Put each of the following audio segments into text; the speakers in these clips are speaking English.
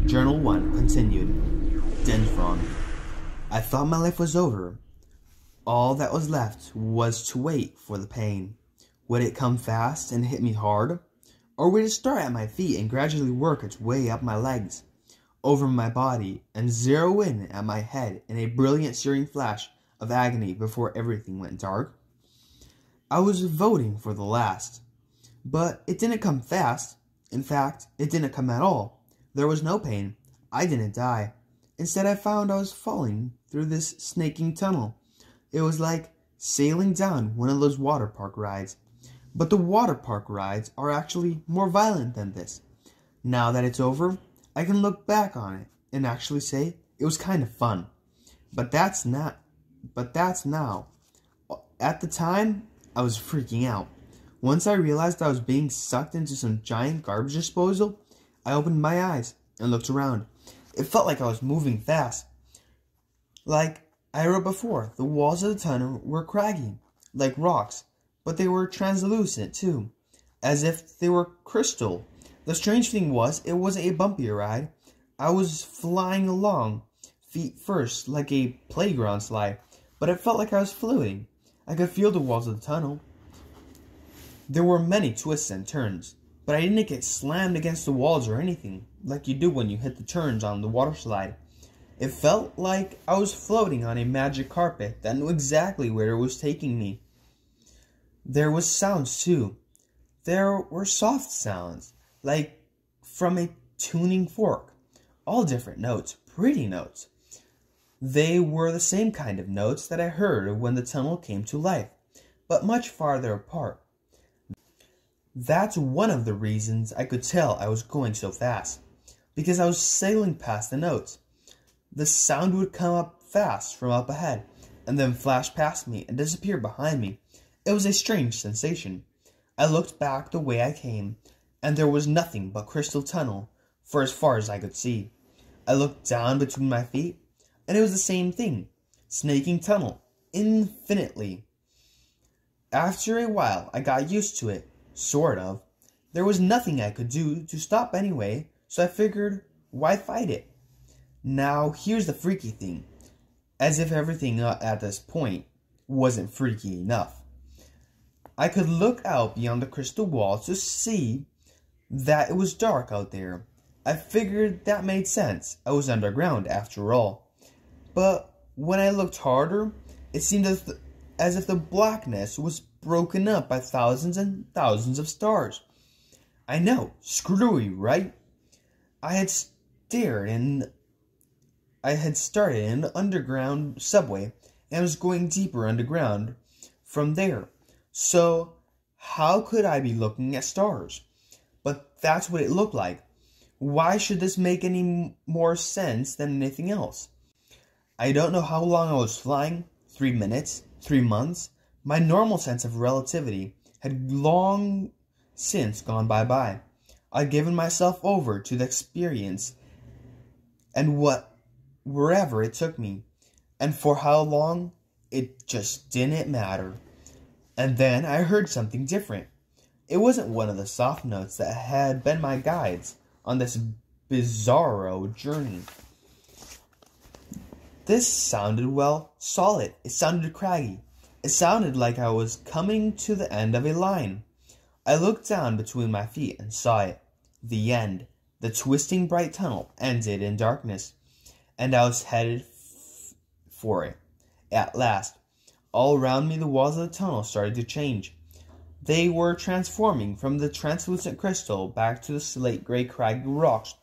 Journal 1 continued. Denfron. I thought my life was over. All that was left was to wait for the pain. Would it come fast and hit me hard? Or would it start at my feet and gradually work its way up my legs, over my body, and zero in at my head in a brilliant searing flash of agony before everything went dark? I was voting for the last. But it didn't come fast. In fact, it didn't come at all. There was no pain. I didn't die. Instead, I found I was falling through this snaking tunnel. It was like sailing down one of those water park rides. But the water park rides are actually more violent than this. Now that it's over, I can look back on it and actually say it was kind of fun. But that's now. At the time, I was freaking out. Once I realized I was being sucked into some giant garbage disposal, I opened my eyes and looked around. It felt like I was moving fast. Like I wrote before, the walls of the tunnel were craggy, like rocks, but they were translucent too, as if they were crystal. The strange thing was, it wasn't a bumpy ride. I was flying along, feet first, like a playground slide, but it felt like I was floating. I could feel the walls of the tunnel. There were many twists and turns, but I didn't get slammed against the walls or anything, like you do when you hit the turns on the water slide. It felt like I was floating on a magic carpet that knew exactly where it was taking me. There was sounds too. There were soft sounds, like from a tuning fork. All different notes, pretty notes. They were the same kind of notes that I heard when the tunnel came to life, but much farther apart. That's one of the reasons I could tell I was going so fast, because I was sailing past the notes. The sound would come up fast from up ahead, and then flash past me and disappear behind me. It was a strange sensation. I looked back the way I came, and there was nothing but crystal tunnel for as far as I could see. I looked down between my feet, and it was the same thing, snaking tunnel, infinitely. After a while, I got used to it. Sort of. There was nothing I could do to stop anyway, so I figured, why fight it? Now, here's the freaky thing. As if everything at this point wasn't freaky enough. I could look out beyond the crystal wall to see that it was dark out there. I figured that made sense. I was underground after all. But when I looked harder, it seemed as if the blackness was broken up by thousands and thousands of stars. I know, screwy, right? I had started in an underground subway and was going deeper underground from there. So how could I be looking at stars? But that's what it looked like. Why should this make any more sense than anything else? I don't know how long I was flying. 3 minutes? 3 months? My normal sense of relativity had long since gone bye-bye. I'd given myself over to the experience and wherever it took me. And for how long, it just didn't matter. And then I heard something different. It wasn't one of the soft notes that had been my guides on this bizarro journey. This sounded, well, solid. It sounded craggy. It sounded like I was coming to the end of a line. I looked down between my feet and saw it. The end. The twisting bright tunnel ended in darkness, and I was headed for it. At last, all around me the walls of the tunnel started to change. They were transforming from the translucent crystal back to the slate gray craggy rocks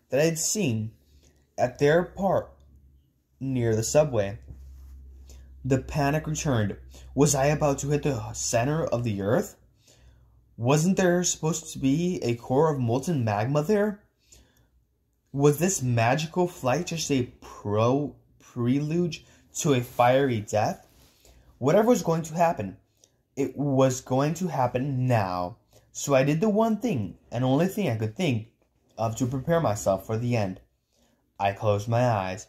that I had seen at their part near the subway. The panic returned. Was I about to hit the center of the earth? Wasn't there supposed to be a core of molten magma there? Was this magical flight just a prelude to a fiery death? Whatever was going to happen, it was going to happen now. So I did the one thing and only thing I could think of to prepare myself for the end. I closed my eyes.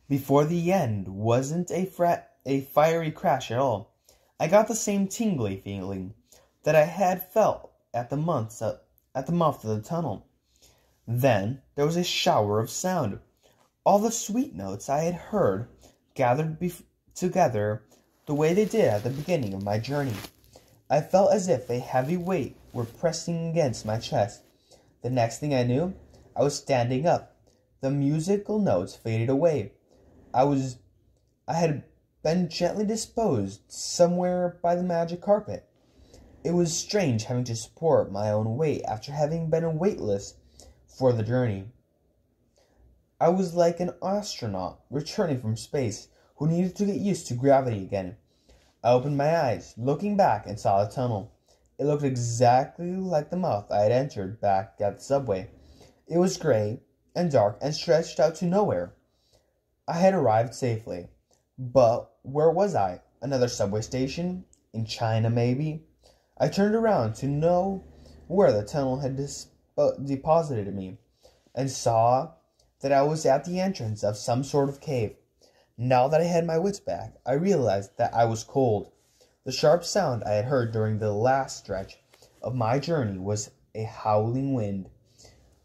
Before the end wasn't a fiery crash at all. I got the same tingly feeling that I had felt at the mouth of the tunnel. Then there was a shower of sound. All the sweet notes I had heard gathered together the way they did at the beginning of my journey. I felt as if a heavy weight were pressing against my chest. The next thing I knew, I was standing up. The musical notes faded away. I had been gently disposed somewhere by the magic carpet. It was strange having to support my own weight after having been weightless for the journey. I was like an astronaut returning from space who needed to get used to gravity again. I opened my eyes, looking back, and saw the tunnel. It looked exactly like the mouth I had entered back at the subway. It was gray and dark and stretched out to nowhere. I had arrived safely. But where was I? Another subway station? In China, maybe? I turned around to know where the tunnel had deposited me, and saw that I was at the entrance of some sort of cave. Now that I had my wits back, I realized that I was cold. The sharp sound I had heard during the last stretch of my journey was a howling wind.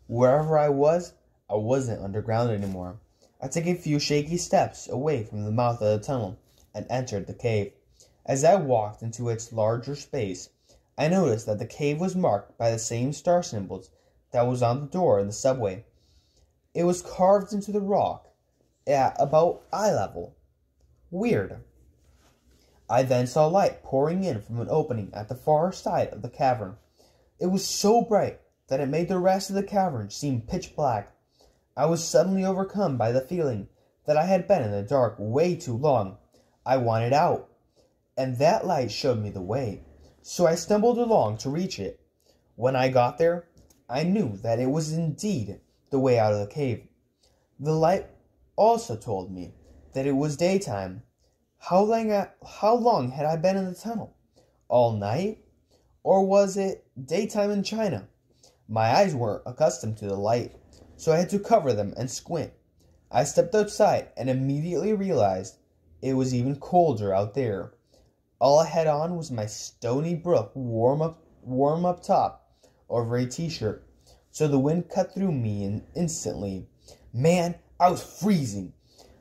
Wherever I wasn't underground anymore. I took a few shaky steps away from the mouth of the tunnel and entered the cave. As I walked into its larger space, I noticed that the cave was marked by the same star symbols that was on the door in the subway. It was carved into the rock at about eye level. Weird. I then saw light pouring in from an opening at the far side of the cavern. It was so bright that it made the rest of the cavern seem pitch black. I was suddenly overcome by the feeling that I had been in the dark way too long. I wanted out, and that light showed me the way, so I stumbled along to reach it. When I got there, I knew that it was indeed the way out of the cave. The light also told me that it was daytime. How long had I been in the tunnel? All night? Or was it daytime in China? My eyes weren't accustomed to the light, so I had to cover them and squint. I stepped outside and immediately realized it was even colder out there. All I had on was my Stony Brook warm up top over a t-shirt, so the wind cut through me instantly. Man, I was freezing.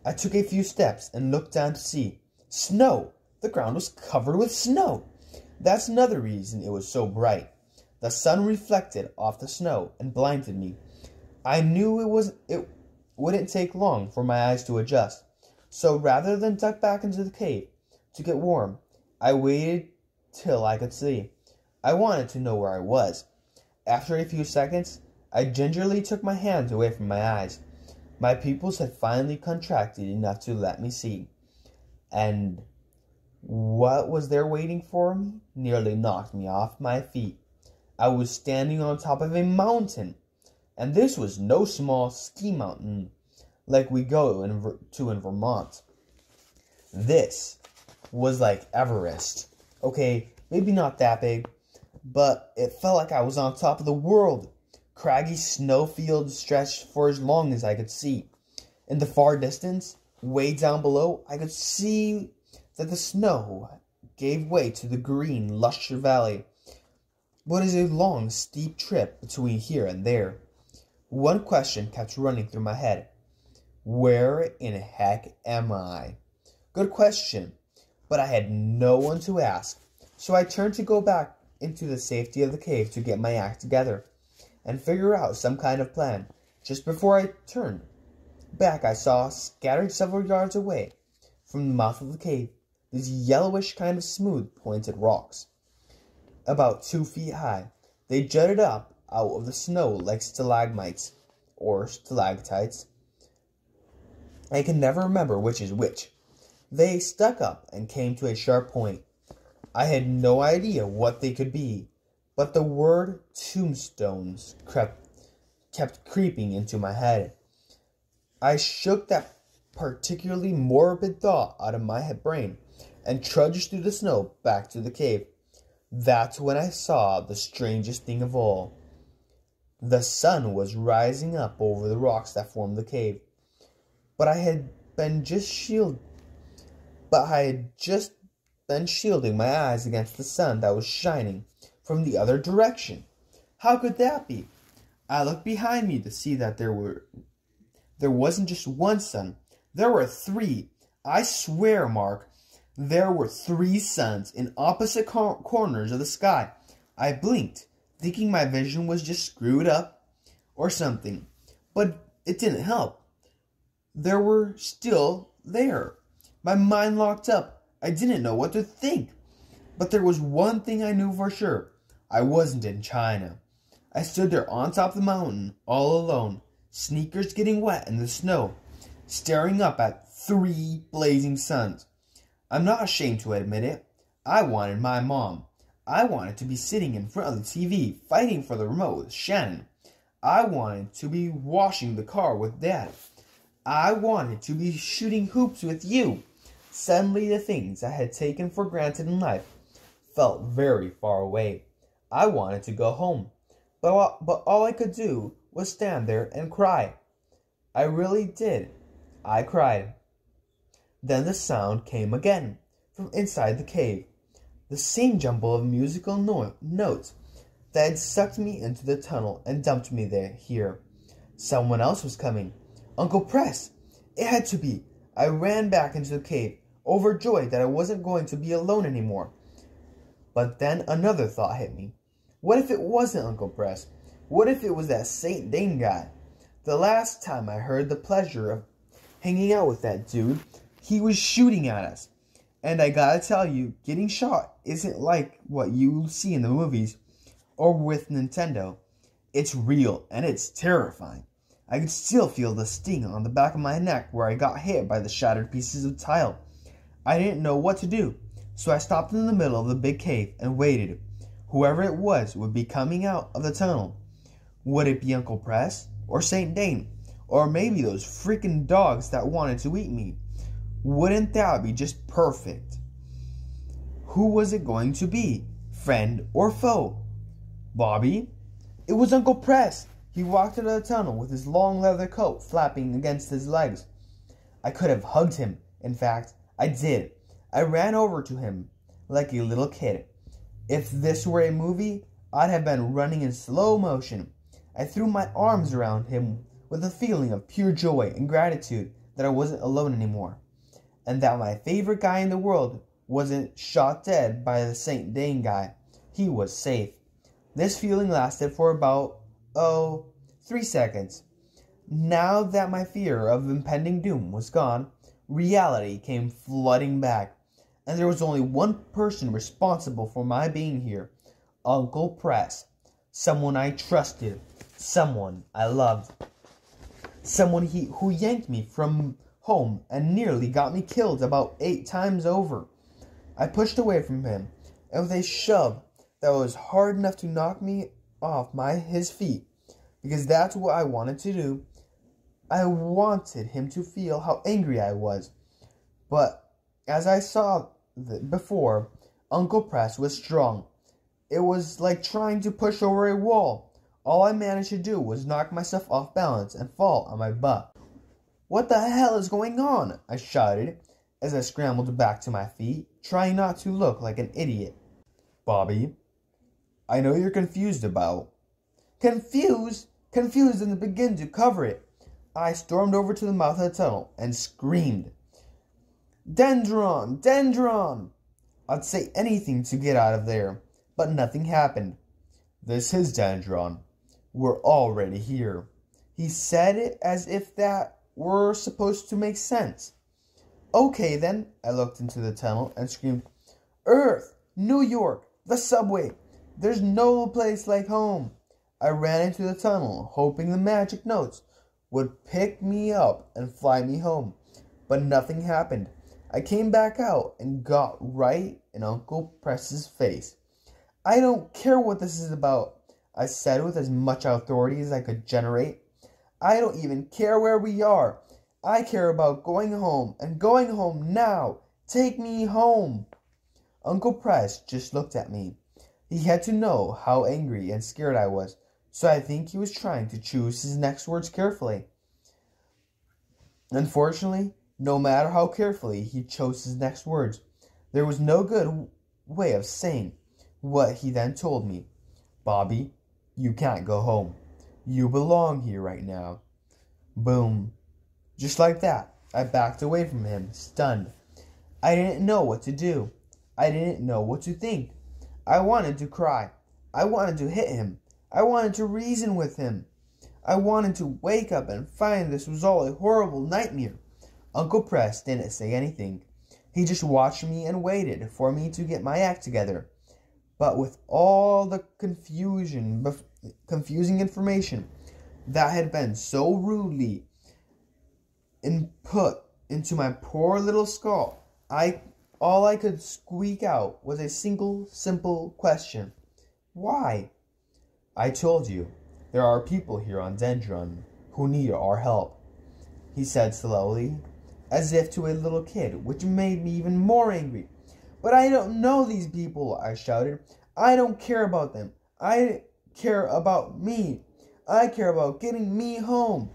I took a few steps and looked down to see snow. The ground was covered with snow. That's another reason it was so bright. The sun reflected off the snow and blinded me. I knew it wouldn't take long for my eyes to adjust, so rather than duck back into the cave to get warm, I waited till I could see. I wanted to know where I was. After a few seconds, I gingerly took my hands away from my eyes. My pupils had finally contracted enough to let me see. And what was there waiting for me nearly knocked me off my feet. I was standing on top of a mountain, and this was no small ski mountain like we go to in Vermont. This was like Everest. Okay, maybe not that big, but it felt like I was on top of the world. Craggy snowfields stretched for as long as I could see. In the far distance, way down below, I could see that the snow gave way to the green, lush valley. What is a long, steep trip between here and there? One question kept running through my head. Where in heck am I? Good question, but I had no one to ask, so I turned to go back into the safety of the cave to get my act together and figure out some kind of plan. Just before I turned back, I saw, scattered several yards away from the mouth of the cave, these yellowish kind of smooth pointed rocks. About 2 feet high, they jutted up out of the snow like stalagmites or stalactites. I can never remember which is which. They stuck up and came to a sharp point. I had no idea what they could be, but the word tombstones kept creeping into my head. I shook that particularly morbid thought out of my brain and trudged through the snow back to the cave. That's when I saw the strangest thing of all. The sun was rising up over the rocks that formed the cave, but I had just been shielding my eyes against the sun that was shining from the other direction. How could that be? I looked behind me to see that there wasn't just one sun. There were three. I swear, Mark, there were three suns in opposite corners of the sky. I blinked, thinking my vision was just screwed up or something. But it didn't help. They were still there. My mind locked up. I didn't know what to think. But there was one thing I knew for sure. I wasn't in China. I stood there on top of the mountain, all alone, sneakers getting wet in the snow, staring up at three blazing suns. I'm not ashamed to admit it. I wanted my mom. I wanted to be sitting in front of the TV, fighting for the remote with Shannon. I wanted to be washing the car with Dad. I wanted to be shooting hoops with you. Suddenly the things I had taken for granted in life felt very far away. I wanted to go home, but all I could do was stand there and cry. I really did. I cried. Then the sound came again, from inside the cave. The same jumble of musical notes that had sucked me into the tunnel and dumped me here. Someone else was coming. Uncle Press! It had to be. I ran back into the cave, overjoyed that I wasn't going to be alone anymore. But then another thought hit me. What if it wasn't Uncle Press? What if it was that Saint Dane guy? The last time I heard the pleasure of hanging out with that dude, he was shooting at us. And I gotta tell you, getting shot isn't like what you see in the movies or with Nintendo. It's real and it's terrifying. I could still feel the sting on the back of my neck where I got hit by the shattered pieces of tile. I didn't know what to do, so I stopped in the middle of the big cave and waited. Whoever it was would be coming out of the tunnel. Would it be Uncle Press or Saint Dane? Or maybe those freaking dogs that wanted to eat me? Wouldn't that be just perfect? Who was it going to be? Friend or foe? Bobby? It was Uncle Press. He walked out of the tunnel with his long leather coat flapping against his legs. I could have hugged him. In fact, I did. I ran over to him like a little kid. If this were a movie, I'd have been running in slow motion. I threw my arms around him with a feeling of pure joy and gratitude that I wasn't alone anymore, and that my favorite guy in the world wasn't shot dead by the Saint Dane guy. He was safe. This feeling lasted for about, 3 seconds. Now that my fear of impending doom was gone, reality came flooding back, and there was only one person responsible for my being here. Uncle Press. Someone I trusted. Someone I loved. Someone who yanked me from home and nearly got me killed about 8 times over. I pushed away from him, and with a shove that was hard enough to knock me off his feet, because that's what I wanted to do. I wanted him to feel how angry I was. But as I saw before, Uncle Press was strong. It was like trying to push over a wall. All I managed to do was knock myself off balance and fall on my butt. What the hell is going on? I shouted as I scrambled back to my feet, trying not to look like an idiot. Bobby, I know you're confused about... Confused? Confused and begin to cover it. I stormed over to the mouth of the tunnel and screamed. Dendron! Dendron! I'd say anything to get out of there, but nothing happened. This is Dendron. We're already here. He said it as if that were supposed to make sense. Okay then, I looked into the tunnel and screamed, Earth! New York! The subway! There's no place like home! I ran into the tunnel, hoping the magic notes would pick me up and fly me home. But nothing happened. I came back out and got right in Uncle Press's face. I don't care what this is about, I said with as much authority as I could generate. I don't even care where we are. I care about going home, and going home now. Take me home. Uncle Press just looked at me. He had to know how angry and scared I was, so I think he was trying to choose his next words carefully. Unfortunately, no matter how carefully he chose his next words, there was no good way of saying what he then told me. Bobby, you can't go home. You belong here right now. Boom. Just like that, I backed away from him, stunned. I didn't know what to do. I didn't know what to think. I wanted to cry. I wanted to hit him. I wanted to reason with him. I wanted to wake up and find this was all a horrible nightmare. Uncle Press didn't say anything. He just watched me and waited for me to get my act together. But with all the confusing information that had been so rudely input into my poor little skull, all I could squeak out was a single, simple question. Why? I told you, there are people here on Dendron who need our help, he said slowly, as if to a little kid, which made me even more angry. But I don't know these people, I shouted. I don't care about them. I care about me. I care about getting me home.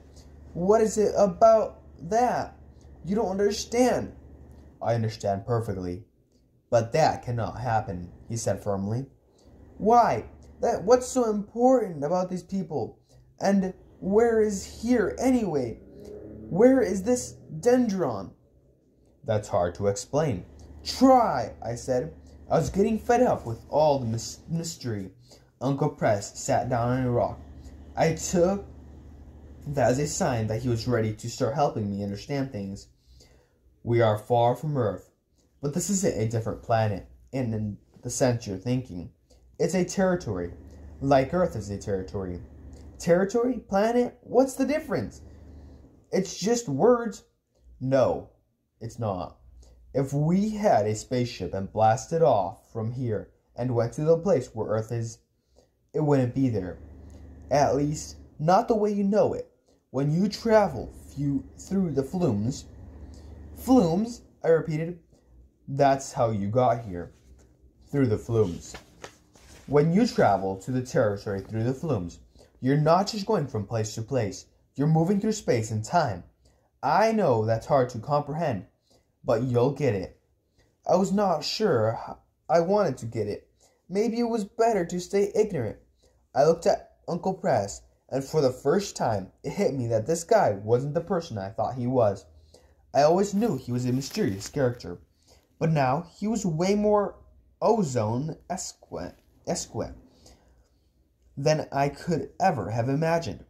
What is it about that? You don't understand. I understand perfectly. But that cannot happen, he said firmly. Why? What's so important about these people? And where is here anyway? Where is this Dendron? That's hard to explain. Try, I said. I was getting fed up with all the mystery. Uncle Press sat down on a rock. I took that as a sign that he was ready to start helping me understand things. We are far from Earth, but this isn't a different planet, in the sense you're thinking. It's a territory, like Earth is a territory. Territory? Planet? What's the difference? It's just words. No, it's not. If we had a spaceship and blasted off from here and went to the place where Earth is, it wouldn't be there. At least, not the way you know it. When you travel through the flumes. Flumes? I repeated. That's how you got here. Through the flumes. When you travel to the territory through the flumes, you're not just going from place to place. You're moving through space and time. I know that's hard to comprehend, but you'll get it. I was not sure I wanted to get it. Maybe it was better to stay ignorant. I looked at Uncle Press, and for the first time, it hit me that this guy wasn't the person I thought he was. I always knew he was a mysterious character, but now he was way more ozone-esque than I could ever have imagined.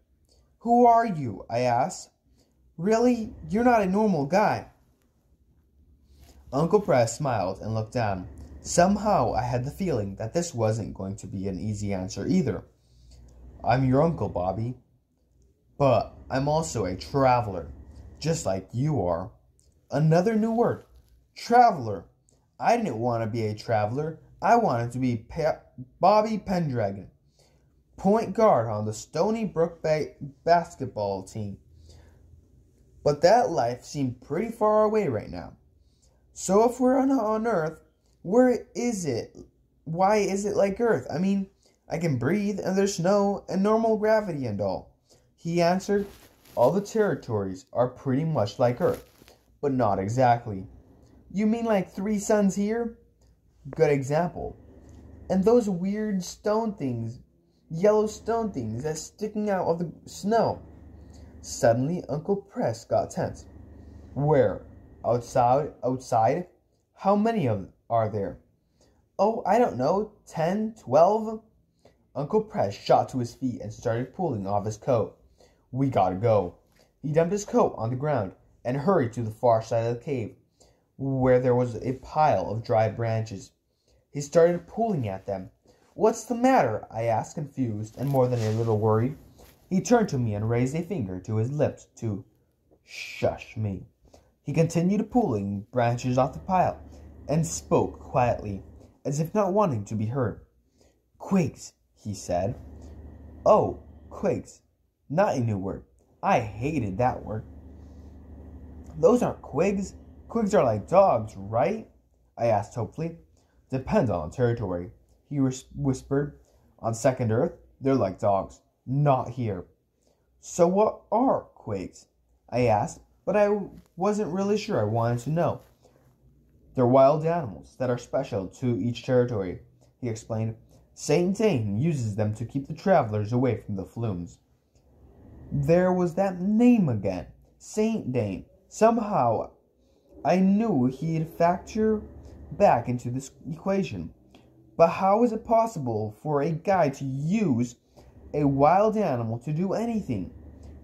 Who are you? I asked. Really? You're not a normal guy. Uncle Press smiled and looked down. Somehow I had the feeling that this wasn't going to be an easy answer either. I'm your uncle, Bobby. But I'm also a traveler, just like you are. Another new word. Traveler. I didn't want to be a traveler. I wanted to be Bobby Pendragon, point guard on the Stony Brook basketball team. But that life seemed pretty far away right now. So if we're on Earth, where is it? Why is it like Earth? I mean, I can breathe and there's snow and normal gravity and all. He answered, all the territories are pretty much like Earth, but not exactly. You mean like 3 suns here? Good example. And those weird stone things, yellow stone things that's sticking out of the snow. Suddenly, Uncle Press got tense. Where? Outside? How many are there? Oh, I don't know, 10, 12? Uncle Press shot to his feet and started pulling off his coat. We gotta go. He dumped his coat on the ground and hurried to the far side of the cave, where there was a pile of dry branches. He started pulling at them. What's the matter? I asked, confused and more than a little worried. He turned to me and raised a finger to his lips to shush me. He continued pulling branches off the pile and spoke quietly, as if not wanting to be heard. Twigs, he said. Oh, twigs. Not a new word. I hated that word. Those aren't twigs. Twigs are like dogs, right? I asked hopefully. Depends on the territory, he whispered. On Second Earth, they're like dogs. Not here. So what are twigs? I asked, but I wasn't really sure I wanted to know. They're wild animals that are special to each territory, he explained. Saint Tane uses them to keep the travelers away from the flumes. There was that name again, Saint Dane. Somehow, I knew he'd factor back into this equation. But how is it possible for a guy to use a wild animal to do anything?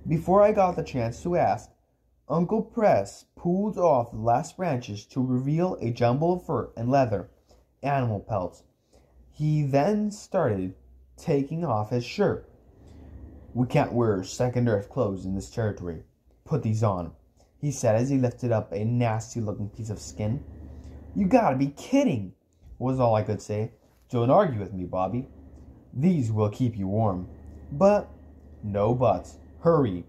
Before I got the chance to ask, Uncle Press pulled off the last branches to reveal a jumble of fur and leather, animal pelts. He then started taking off his shirt. "We can't wear second earth clothes in this territory. Put these on," he said as he lifted up a nasty-looking piece of skin. "You gotta be kidding," was all I could say. "Don't argue with me, Bobby. These will keep you warm." "But—" "No buts. Hurry."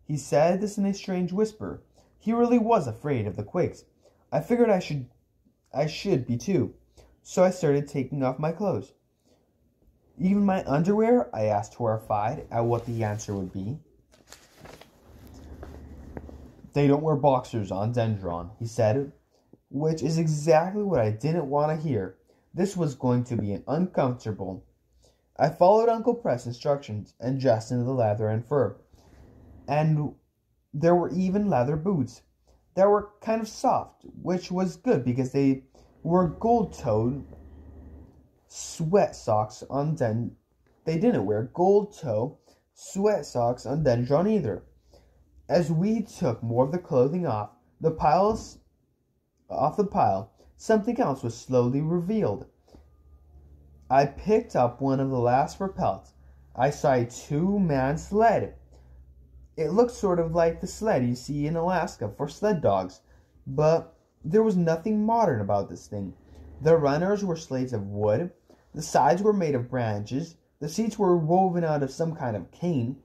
He said this in a strange whisper. He really was afraid of the quakes. I figured I should be too, so I started taking off my clothes. "Even my underwear?" I asked, horrified at what the answer would be. "They don't wear boxers on Dendron," he said, which is exactly what I didn't want to hear. This was going to be uncomfortable. I followed Uncle Press' instructions and dressed into the leather and fur. And there were even leather boots that were kind of soft, which was good because they were gold-toed sweat socks on They didn't wear gold-toe sweat socks on Dendron either. As we took more of the clothing off the pile, something else was slowly revealed. I picked up one of the last fur pelts. I saw a two-man sled. It looked sort of like the sled you see in Alaska for sled dogs, but there was nothing modern about this thing. The runners were slates of wood, the sides were made of branches, the seats were woven out of some kind of cane,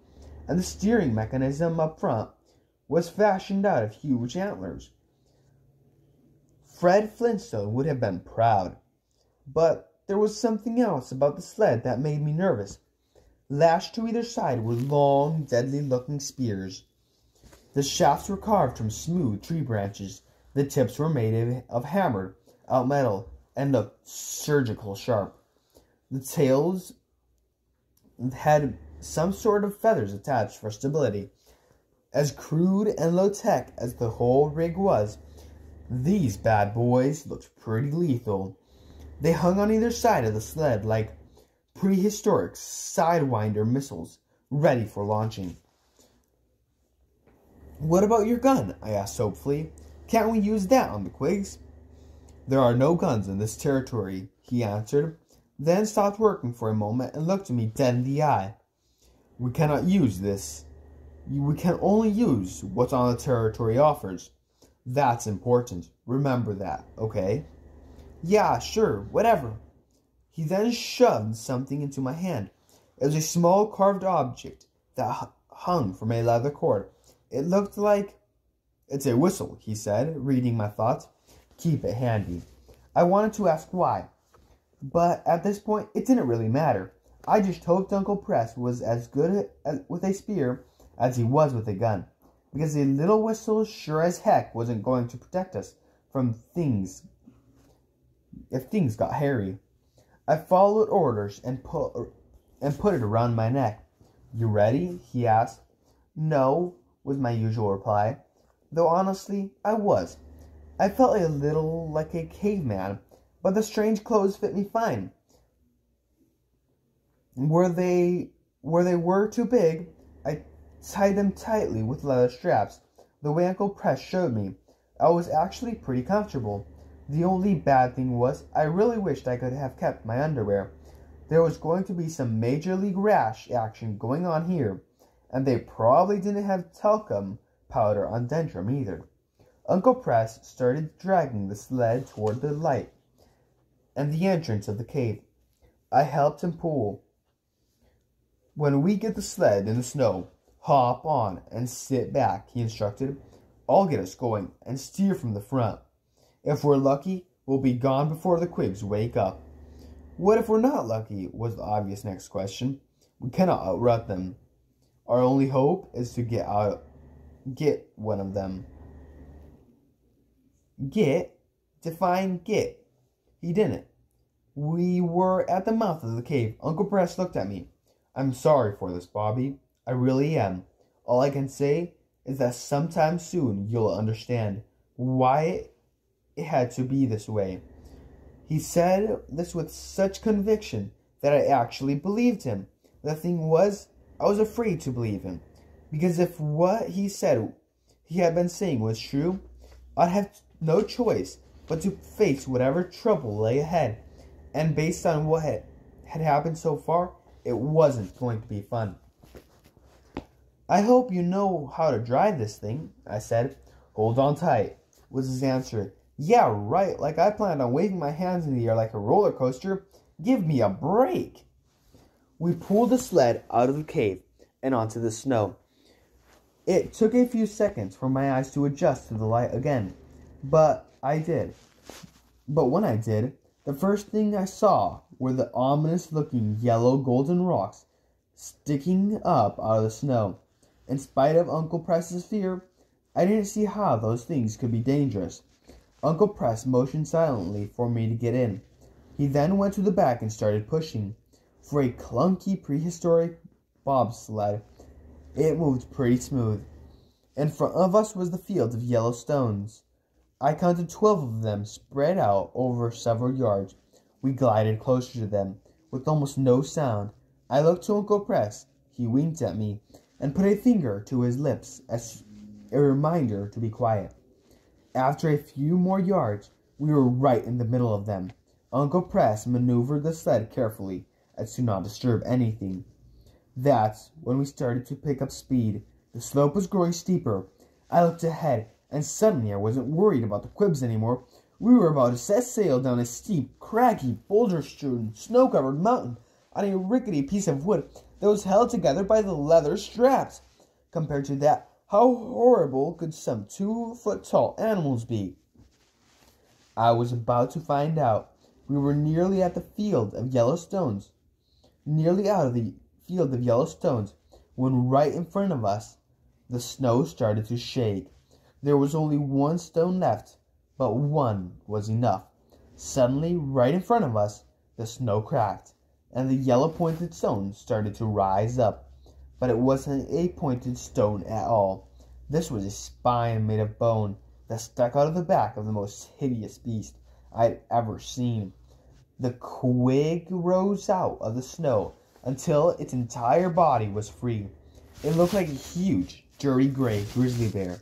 and the steering mechanism up front was fashioned out of huge antlers. Fred Flintstone would have been proud, but there was something else about the sled that made me nervous. Lashed to either side were long, deadly-looking spears. The shafts were carved from smooth tree branches. The tips were made of hammered-out metal and looked surgical sharp. The tails had some sort of feathers attached for stability. As crude and low-tech as the whole rig was, these bad boys looked pretty lethal. They hung on either side of the sled like prehistoric Sidewinder missiles, ready for launching. "What about your gun?" I asked hopefully. "Can't we use that on the Quigs?" "There are no guns in this territory," he answered, then stopped working for a moment and looked at me dead in the eye. "We cannot use this. We can only use what's on the territory offers. That's important. Remember that, okay?" "Yeah, sure, whatever." He then shoved something into my hand. It was a small carved object that hung from a leather cord. It looked like... "It's a whistle," he said, reading my thoughts. "Keep it handy." I wanted to ask why, but at this point, it didn't really matter. I just hoped Uncle Press was as good with a spear as he was with a gun, because a little whistle sure as heck wasn't going to protect us from things if things got hairy. I followed orders and put it around my neck. "You ready?" he asked. "No," was my usual reply, though honestly, I was. I felt a little like a caveman, but the strange clothes fit me fine. Where they were too big, I tied them tightly with leather straps. The way Uncle Press showed me, I was actually pretty comfortable. The only bad thing was, I really wished I could have kept my underwear. There was going to be some Major League rash action going on here, and they probably didn't have talcum powder on Dendron either. Uncle Press started dragging the sled toward the light and the entrance of the cave. I helped him pull. "When we get the sled in the snow, hop on and sit back," he instructed. "I'll get us going and steer from the front. If we're lucky, we'll be gone before the Quigs wake up." "What if we're not lucky?" was the obvious next question. "We cannot outrun them. Our only hope is to get one of them." Get? Define get. He didn't. We were at the mouth of the cave. Uncle Press looked at me. "I'm sorry for this, Bobby. I really am. All I can say is that sometime soon you'll understand why it had to be this way. He said this with such conviction that I actually believed him. The thing was, I was afraid to believe him, because if what he said he had been saying was true, I'd have no choice but to face whatever trouble lay ahead. And based on what had happened so far, it wasn't going to be fun. I hope you know how to drive this thing, I said. Hold on tight, was his answer. Yeah, right, like I planned on waving my hands in the air like a roller coaster. Give me a break. We pulled the sled out of the cave and onto the snow. It took a few seconds for my eyes to adjust to the light again, but I did. But when I did, the first thing I saw were the ominous-looking yellow golden rocks sticking up out of the snow. In spite of Uncle Press's fear, I didn't see how those things could be dangerous. Uncle Press motioned silently for me to get in. He then went to the back and started pushing. For a clunky prehistoric bobsled, it moved pretty smooth. In front of us was the field of yellow stones. I counted 12 of them spread out over several yards. We glided closer to them, with almost no sound. I looked to Uncle Press. He winked at me, and put a finger to his lips as a reminder to be quiet. After a few more yards, we were right in the middle of them. Uncle Press maneuvered the sled carefully, as to not disturb anything. That's when we started to pick up speed. The slope was growing steeper. I looked ahead, and suddenly I wasn't worried about the quibs anymore. We were about to set sail down a steep, craggy, boulder-strewn, snow-covered mountain on a rickety piece of wood that was held together by the leather straps. Compared to that, how horrible could some 2-foot-tall animals be? I was about to find out. We were nearly at the field of yellow stones. Nearly out of the field of yellow stones, when right in front of us, the snow started to shake. There was only one stone left, but one was enough. Suddenly, right in front of us, the snow cracked, and the yellow pointed stone started to rise up. But it wasn't a pointed stone at all. This was a spine made of bone that stuck out of the back of the most hideous beast I'd ever seen. The quig rose out of the snow until its entire body was free. It looked like a huge, dirty gray grizzly bear,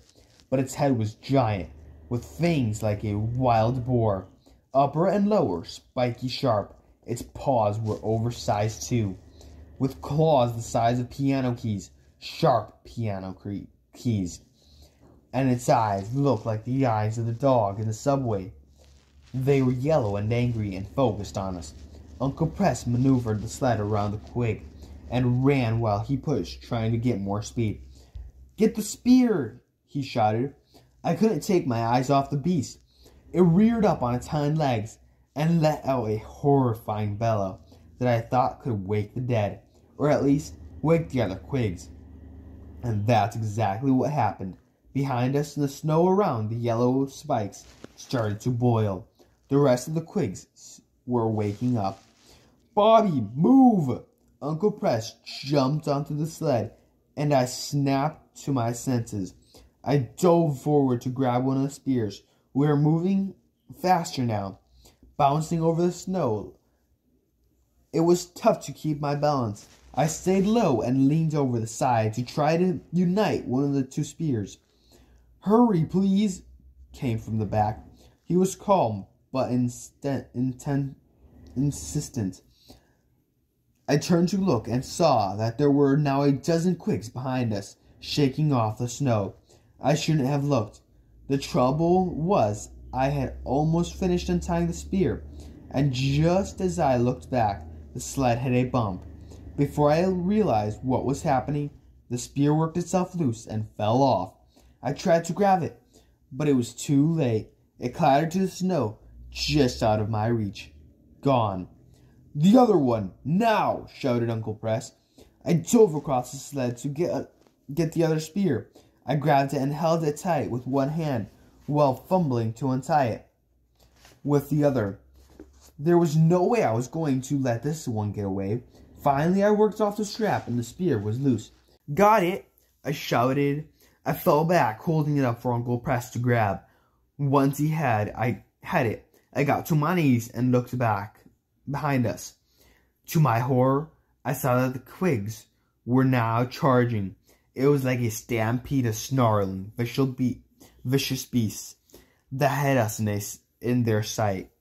but its head was giant, with fangs like a wild boar, upper and lower spiky sharp. Its paws were oversized too, with claws the size of piano keys, sharp piano keys, and its eyes looked like the eyes of the dog in the subway. They were yellow and angry and focused on us. Uncle Press maneuvered the sled around the quig and ran while he pushed, trying to get more speed. "Get the spear!" he shouted. I couldn't take my eyes off the beast. It reared up on its hind legs and let out a horrifying bellow that I thought could wake the dead, or at least wake the other quigs. And that's exactly what happened. Behind us, the snow around the yellow spikes started to boil. The rest of the quigs were waking up. "Bobby, move!" Uncle Press jumped onto the sled, and I snapped to my senses. I dove forward to grab one of the spears. We were moving faster now, bouncing over the snow. It was tough to keep my balance. I stayed low and leaned over the side to try to unite one of the two spears. "Hurry, please," came from the back. He was calm, but insistent. I turned to look and saw that there were now a dozen quigs behind us, shaking off the snow. I shouldn't have looked. The trouble was, I had almost finished untying the spear, and just as I looked back, the sled hit a bump. Before I realized what was happening, the spear worked itself loose and fell off. I tried to grab it, but it was too late. It clattered to the snow, just out of my reach. Gone. "The other one, now!" shouted Uncle Press. I dove across the sled to get the other spear. I grabbed it and held it tight with one hand, while fumbling to untie it with the other. There was no way I was going to let this one get away. Finally, I worked off the strap and the spear was loose. "Got it!" I shouted. I fell back, holding it up for Uncle Press to grab. Once I had it. I got to my knees and looked back behind us. To my horror, I saw that the Quigs were now charging. It was like a stampede of snarling, vicious beasts that had us in their sight.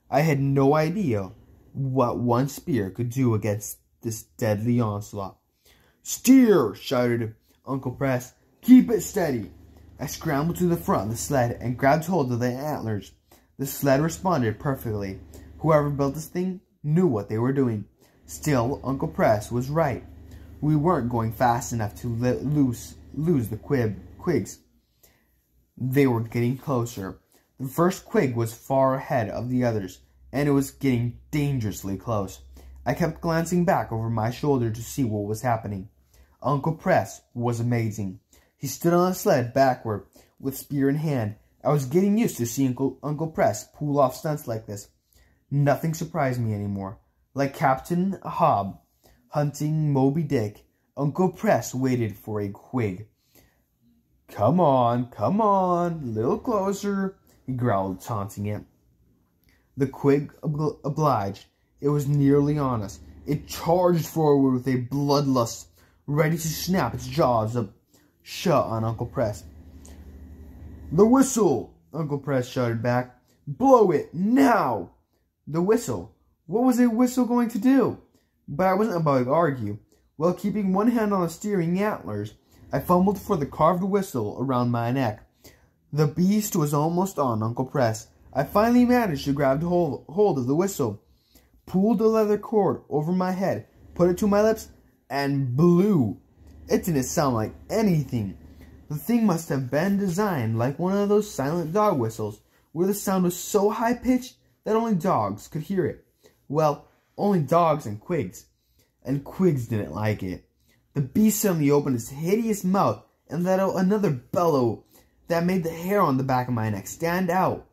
I had no idea what one spear could do against this deadly onslaught. "Steer!" shouted Uncle Press. "Keep it steady!" I scrambled to the front of the sled and grabbed hold of the antlers. The sled responded perfectly. Whoever built this thing knew what they were doing. Still, Uncle Press was right. We weren't going fast enough to lose the Quigs. They were getting closer. The first Quig was far ahead of the others, and it was getting dangerously close. I kept glancing back over my shoulder to see what was happening. Uncle Press was amazing. He stood on the sled backward, with spear in hand. I was getting used to seeing Uncle Press pull off stunts like this. Nothing surprised me anymore. Like Captain Hob hunting Moby Dick, Uncle Press waited for a Quig. Come on, a little closer," he growled, taunting it. The Quig obliged. It was nearly on us. It charged forward with a bloodlust, ready to snap its jaws shut on Uncle Press. "The whistle!" Uncle Press shouted back. "Blow it, now!" The whistle. What was a whistle going to do? But I wasn't about to argue. While keeping one hand on the steering antlers, I fumbled for the carved whistle around my neck. The beast was almost on Uncle Press. I finally managed to grab hold of the whistle, pulled the leather cord over my head, put it to my lips, and blew. It didn't sound like anything. The thing must have been designed like one of those silent dog whistles, where the sound was so high-pitched that only dogs could hear it. Well, only dogs and Quigs. And Quigs didn't like it. The beast suddenly opened its hideous mouth and let out another bellow that made the hair on the back of my neck stand out.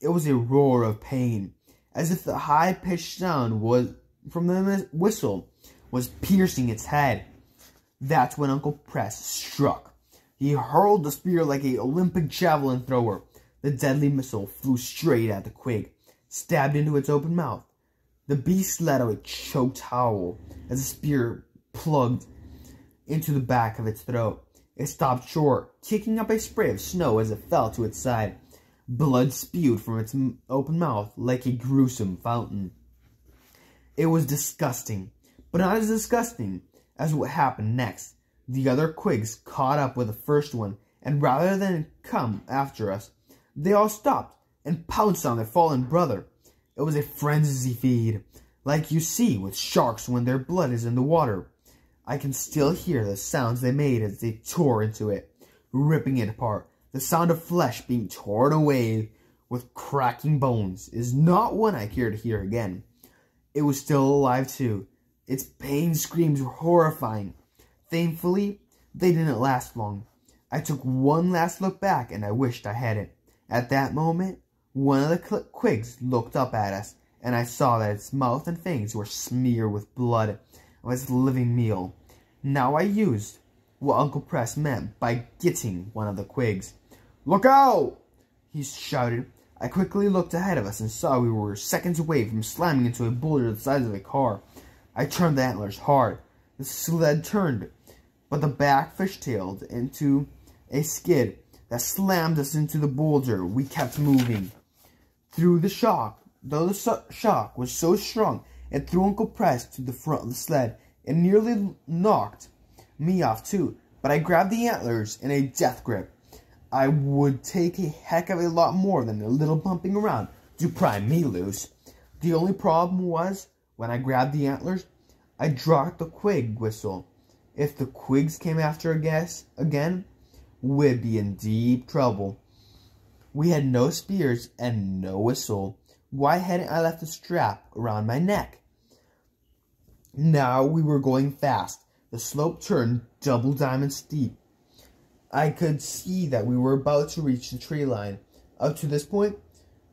It was a roar of pain, as if the high-pitched sound from the whistle was piercing its head. That's when Uncle Press struck. He hurled the spear like an Olympic javelin thrower. The deadly missile flew straight at the Quig, stabbed into its open mouth. The beast let out a choked howl as the spear plugged into the back of its throat. It stopped short, kicking up a spray of snow as it fell to its side. Blood spewed from its open mouth like a gruesome fountain. It was disgusting, but not as disgusting as what happened next. The other Quigs caught up with the first one, and rather than come after us, they all stopped and pounced on their fallen brother. It was a frenzy feed, like you see with sharks when their blood is in the water. I can still hear the sounds they made as they tore into it, ripping it apart. The sound of flesh being torn away with cracking bones is not one I care to hear again. It was still alive too. Its pain screams were horrifying. Thankfully, they didn't last long. I took one last look back and I wished I hadn't. At that moment, one of the Quigs looked up at us, and I saw that its mouth and fangs were smeared with blood of its living meal. Now I used what Uncle Press meant by getting one of the Quigs. "Look out!" he shouted. I quickly looked ahead of us and saw we were seconds away from slamming into a boulder the size of a car. I turned the antlers hard. The sled turned, but the back fishtailed into a skid that slammed us into the boulder. We kept moving. Through the shock, though the shock was so strong, it threw Uncle Press to the front of the sled. It nearly knocked me off too, but I grabbed the antlers in a death grip. I would take a heck of a lot more than a little bumping around to pry me loose. The only problem was, when I grabbed the antlers, I dropped the Quig whistle. If the Quigs came after us again, we'd be in deep trouble. We had no spears and no whistle. Why hadn't I left a strap around my neck? Now we were going fast. The slope turned double diamond steep. I could see that we were about to reach the tree line. Up to this point,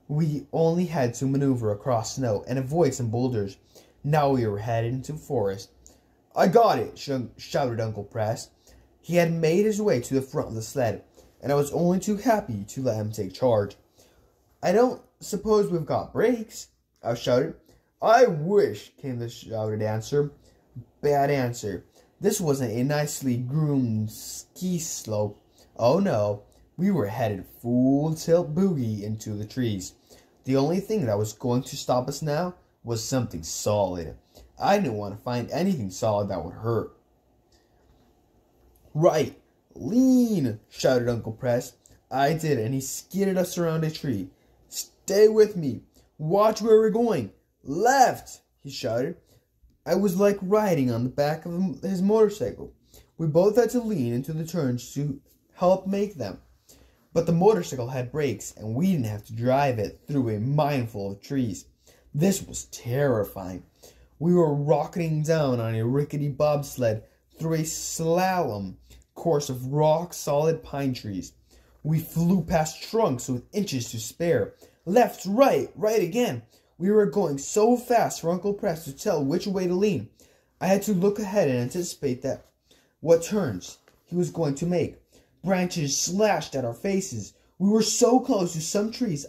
we only had to maneuver across snow and avoid some boulders. Now we were headed into the forest. "I got it!" shouted Uncle Press. He had made his way to the front of the sled, and I was only too happy to let him take charge. "I don't suppose we've got brakes?" I shouted. "I wish," came the shouted answer. Bad answer. This wasn't a nicely groomed ski slope. Oh no, we were headed full tilt boogie into the trees. The only thing that was going to stop us now was something solid. I didn't want to find anything solid that would hurt. "Right, lean," shouted Uncle Press. I did, and he skidded us around a tree. "Stay with me. Watch where we're going. Left," he shouted. I was like riding on the back of his motorcycle. We both had to lean into the turns to help make them. But the motorcycle had brakes, and we didn't have to drive it through a mine-full of trees. This was terrifying. We were rocketing down on a rickety bobsled through a slalom course of rock-solid pine trees. We flew past trunks with inches to spare. Left, right, right again. We were going so fast for Uncle Press to tell which way to lean. I had to look ahead and anticipate what turns he was going to make. Branches slashed at our faces. We were so close to some trees,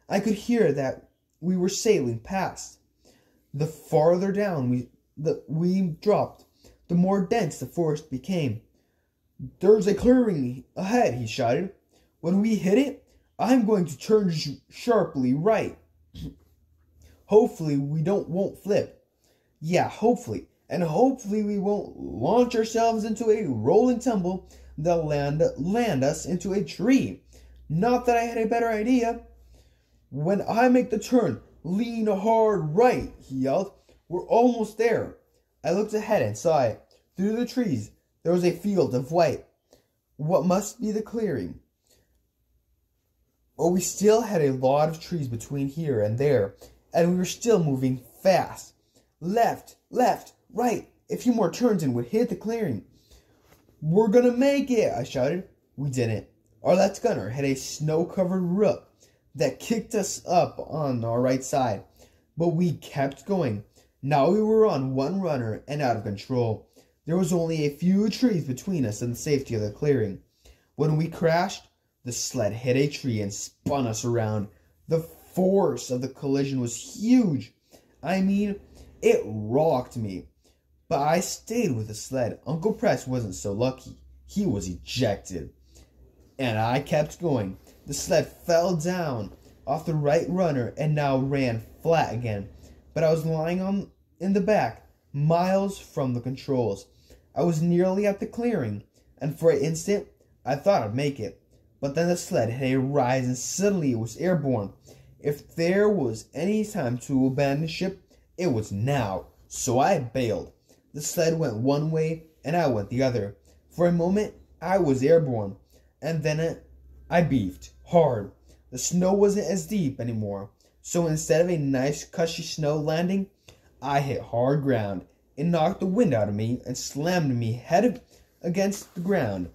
I could hear that we were sailing past. The farther down we dropped, the more dense the forest became. "There's a clearing ahead," he shouted. "When we hit it, I'm going to turn sharply right. Hopefully we won't flip." "Yeah, hopefully. And hopefully we won't launch ourselves into a rolling tumble that'll land us into a tree. Not that I had a better idea." "When I make the turn, lean hard right," he yelled. "We're almost there." I looked ahead and saw it. Through the trees, there was a field of white. What must be the clearing? Oh, we still had a lot of trees between here and there, and we were still moving fast. Left, left, right. A few more turns and we'd hit the clearing. "We're gonna make it," I shouted. We didn't. Our left gunner had a snow-covered rook that kicked us up on our right side, but we kept going. Now we were on one runner and out of control. There was only a few trees between us and the safety of the clearing. When we crashed, the sled hit a tree and spun us around. The force of the collision was huge. I mean, it rocked me. But I stayed with the sled. Uncle Press wasn't so lucky. He was ejected. And I kept going. The sled fell down off the right runner and now ran flat again. But I was lying in the back, miles from the controls. I was nearly at the clearing, and for an instant, I thought I'd make it. But then the sled hit a rise and suddenly it was airborne. If there was any time to abandon ship, it was now. So I bailed. The sled went one way and I went the other. For a moment, I was airborne, and then I beefed hard. The snow wasn't as deep anymore, so instead of a nice cushy snow landing, I hit hard ground. It knocked the wind out of me and slammed me head against the ground.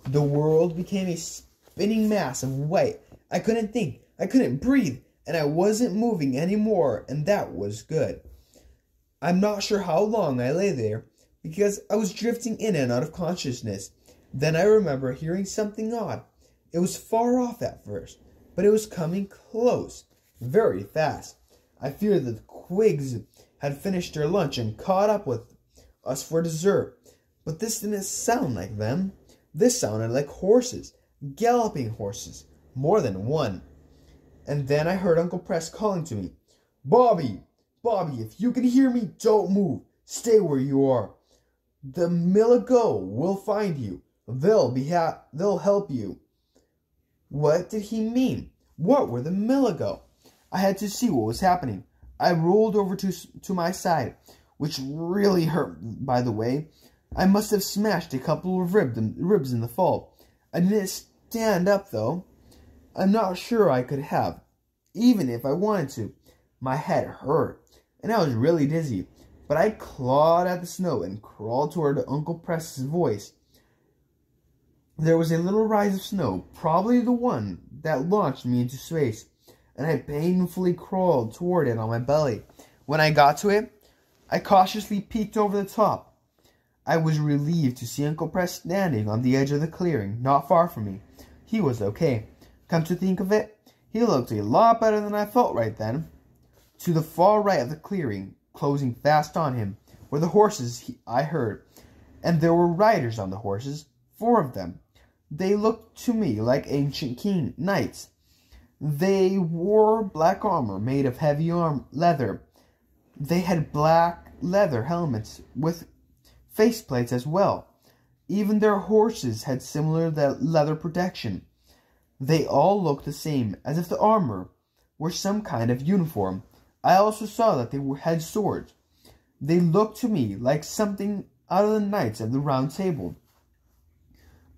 The world became a spinning mass of white. I couldn't think, I couldn't breathe, and I wasn't moving anymore, and that was good. I'm not sure how long I lay there, because I was drifting in and out of consciousness. Then I remember hearing something odd. It was far off at first, but it was coming close, very fast. I feared that the Quigs had finished their lunch and caught up with us for dessert. But this didn't sound like them. This sounded like horses, galloping horses, more than one. And then I heard Uncle Press calling to me, Bobby, if you can hear me, don't move. Stay where you are. The Milligo will find you. They'll help you." What did he mean? What were the Milligo? I had to see what was happening. I rolled over to my side, which really hurt, by the way. I must have smashed a couple of ribs in the fall. I didn't stand up, though. I'm not sure I could have, even if I wanted to. My head hurt, and I was really dizzy, but I clawed at the snow and crawled toward Uncle Press's voice. There was a little rise of snow, probably the one that launched me into space, and I painfully crawled toward it on my belly. When I got to it, I cautiously peeked over the top. I was relieved to see Uncle Press standing on the edge of the clearing, not far from me. He was okay. Come to think of it, he looked a lot better than I felt right then. To the far right of the clearing, closing fast on him, were the horses I heard, and there were riders on the horses, 4 of them. They looked to me like ancient king knights. They wore black armor made of heavy leather. They had black leather helmets with faceplates as well. Even their horses had similar leather protection. They all looked the same, as if the armor were some kind of uniform. I also saw that they had swords. They looked to me like something out of the Knights of the Round Table.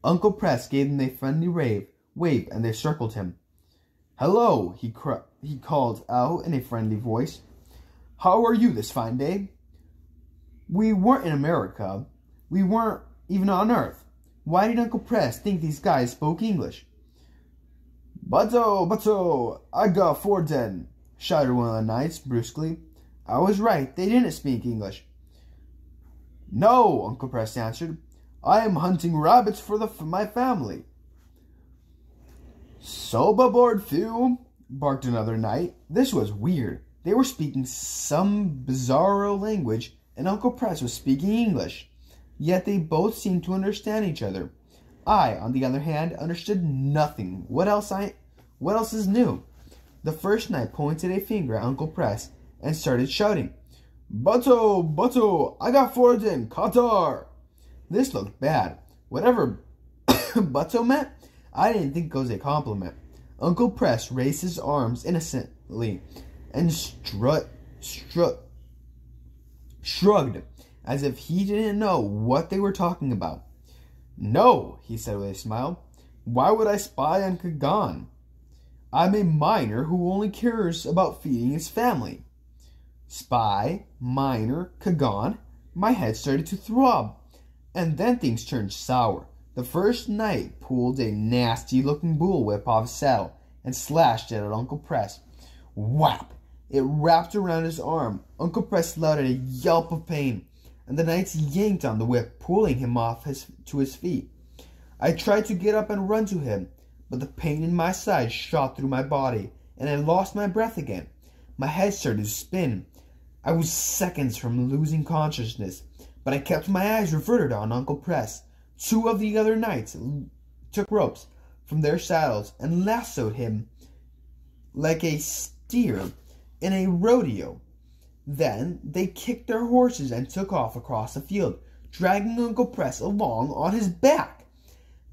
Uncle Press gave them a friendly wave, and they circled him. "Hello," he called out in a friendly voice. "How are you this fine day?" We weren't in America. We weren't even on Earth. Why did Uncle Press think these guys spoke English? "Butto, I got 4 den," shouted one of the knights brusquely. I was right. They didn't speak English. "No," Uncle Press answered. "I am hunting rabbits for my family." "Soba board few," barked another knight. This was weird. They were speaking some bizarro language, and Uncle Press was speaking English. Yet they both seemed to understand each other. I, on the other hand, understood nothing. What else is new? The first knight pointed a finger at Uncle Press and started shouting, Butto, I got 4 den, Qatar." This looked bad. Whatever Butto meant, I didn't think it was a compliment. Uncle Press raised his arms innocently and shrugged as if he didn't know what they were talking about. "No," he said with a smile. "Why would I spy on Kagan? I'm a miner who only cares about feeding his family." Spy, miner, Kagan. My head started to throb. And then things turned sour. The first knight pulled a nasty-looking bullwhip off his saddle and slashed it at Uncle Press. Whap! It wrapped around his arm. Uncle Press let out a yelp of pain, and the knights yanked on the whip, pulling him to his feet. I tried to get up and run to him, but the pain in my side shot through my body, and I lost my breath again. My head started to spin. I was seconds from losing consciousness, but I kept my eyes riveted on Uncle Press. 2 of the other knights took ropes from their saddles and lassoed him like a steer in a rodeo. Then they kicked their horses and took off across the field, dragging Uncle Press along on his back.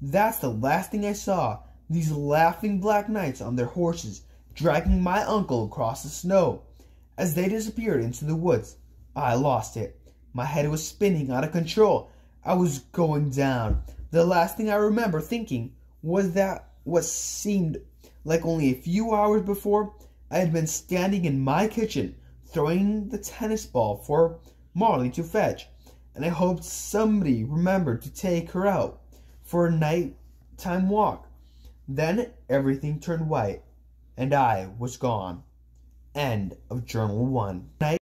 That's the last thing I saw, these laughing black knights on their horses, dragging my uncle across the snow. As they disappeared into the woods, I lost it. My head was spinning out of control. I was going down. The last thing I remember thinking was that what seemed like only a few hours before, I had been standing in my kitchen, throwing the tennis ball for Molly to fetch, and I hoped somebody remembered to take her out for a nighttime walk. Then everything turned white, and I was gone. End of Journal 1.